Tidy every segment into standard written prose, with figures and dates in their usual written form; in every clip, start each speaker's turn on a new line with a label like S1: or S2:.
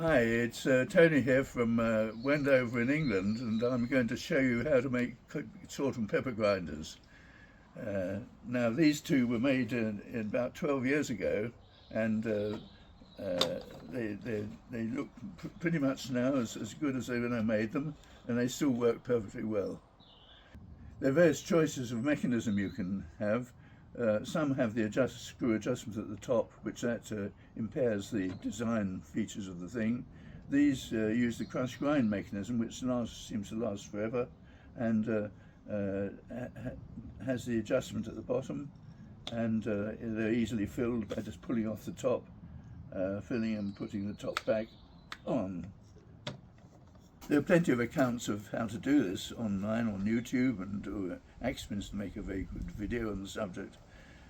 S1: Hi, it's Tony here from Wendover in England, and I'm going to show you how to make salt and pepper grinders. Now, these two were made in about 12 years ago, and they look pretty much now as good as they when I made them, and they still work perfectly well. There are various choices of mechanism you can have. Some have the screw adjustment at the top, which that impairs the design features of the thing. These use the crush grind mechanism, which seems to last forever, and has the adjustment at the bottom, and they're easily filled by just pulling off the top, filling and putting the top back on. There are plenty of accounts of how to do this online on YouTube, and Axminster make a very good video on the subject.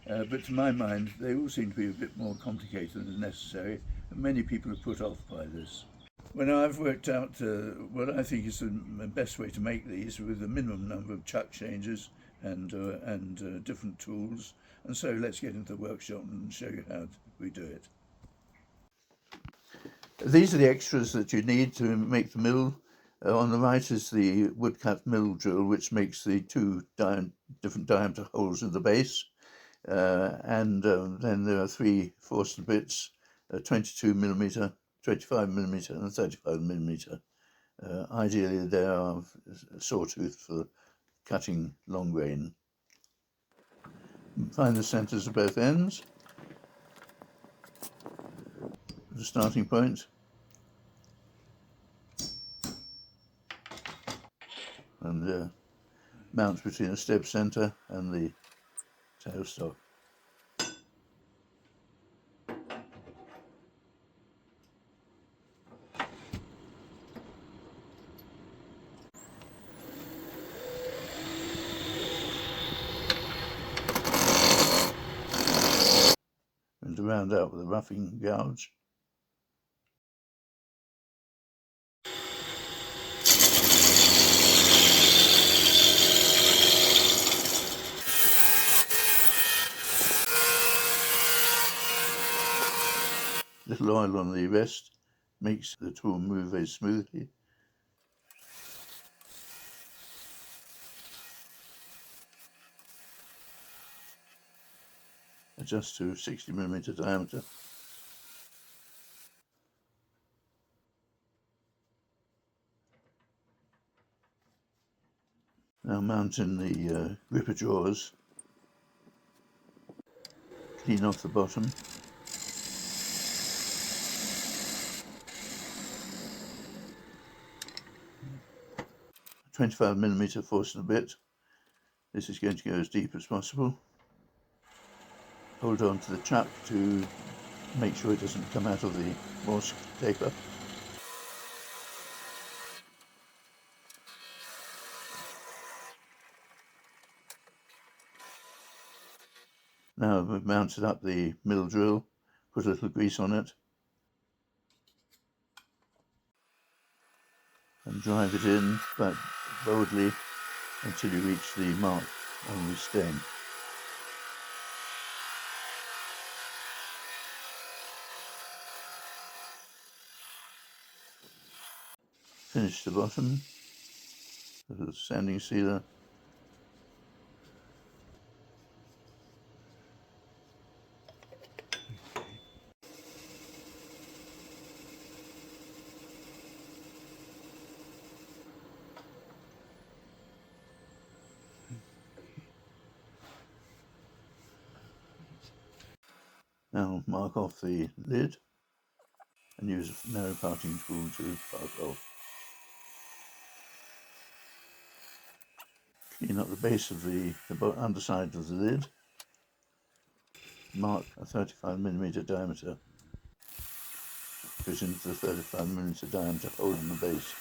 S1: But to my mind, they all seem to be a bit more complicated than necessary, and many people are put off by this. Well, now I've worked out what I think is the best way to make these with a minimum number of chuck changes and different tools. And so let's get into the workshop and show you how we do it. These are the extras that you need to make the mill. On the right is the woodcut mill drill, which makes the two different diameter holes in the base. And then there are three Forstner bits, 22 millimeter, 25 millimeter, and 35 millimeter. Ideally, they are a sawtooth for cutting long grain. Find the centers of both ends, the starting point, and mount between a step center and the tailstock. And to round out with a roughing gouge. Little oil on the rest makes the tool move very smoothly. Adjust to 60 millimeter diameter. Now mount in the gripper jaws. Clean off the bottom. A 25 millimeter Forstner bit. This is going to go as deep as possible. Hold on to the chuck to make sure it doesn't come out of the Morse taper. Now we've mounted up the mill drill, put a little grease on it, and drive it in, but boldly, until you reach the mark on the stem. Finish the bottom with a sanding sealer. Now mark off the lid and use a narrow parting tool to part off. Clean up the base of the underside of the lid. Mark a 35 millimeter diameter. Goes into the 35 millimeter diameter hole in the base.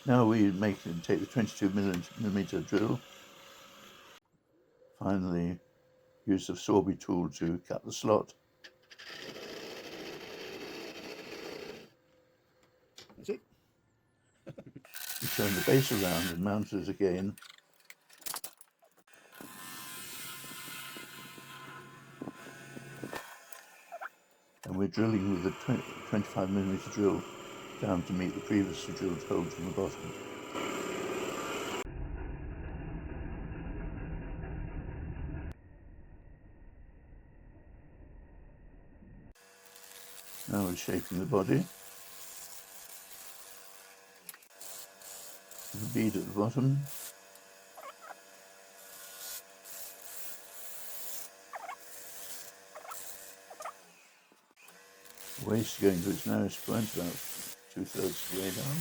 S1: Now we take the 22 millimeter drill. Finally, use the Sorby tool to cut the slot. That's it. You turn the base around and mount it again. And we're drilling with a 25mm drill down to meet the previously drilled holes in the bottom. Now we're shaping the body. The bead at the bottom. The waist going to its narrowest point, about 2/3 of the way down.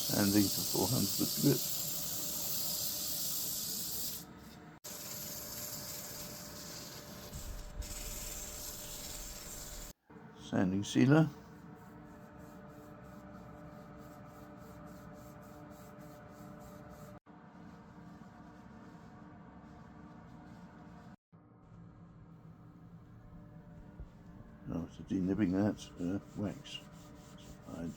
S1: Sanding to 400 with the grip. Sanding sealer. Now to denibbing that, wax applied.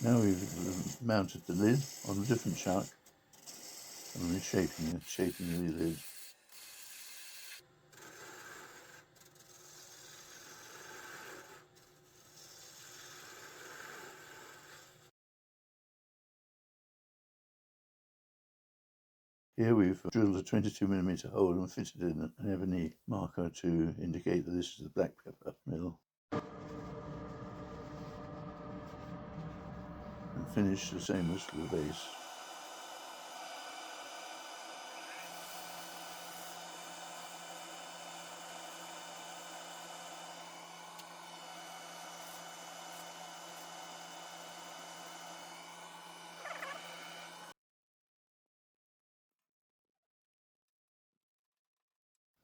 S1: Now we've mounted the lid on a different chuck and we're shaping the lid. Here we've drilled a 22mm hole and fitted in an ebony marker to indicate that this is the black pepper mill. And finish the same as for the base.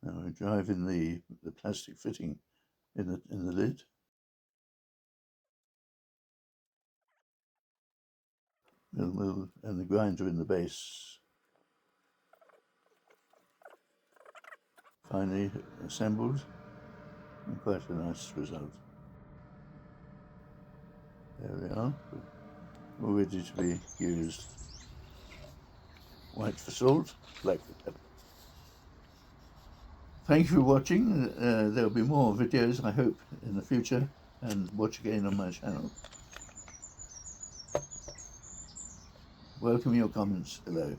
S1: Now we drive in the plastic fitting in the lid. And the grinder in the base. Finally assembled, and quite a nice result. There we are, all ready to be used. White for salt, black for pepper. Thank you for watching. There'll be more videos, I hope, in the future, and watch again on my channel. Welcome your comments below.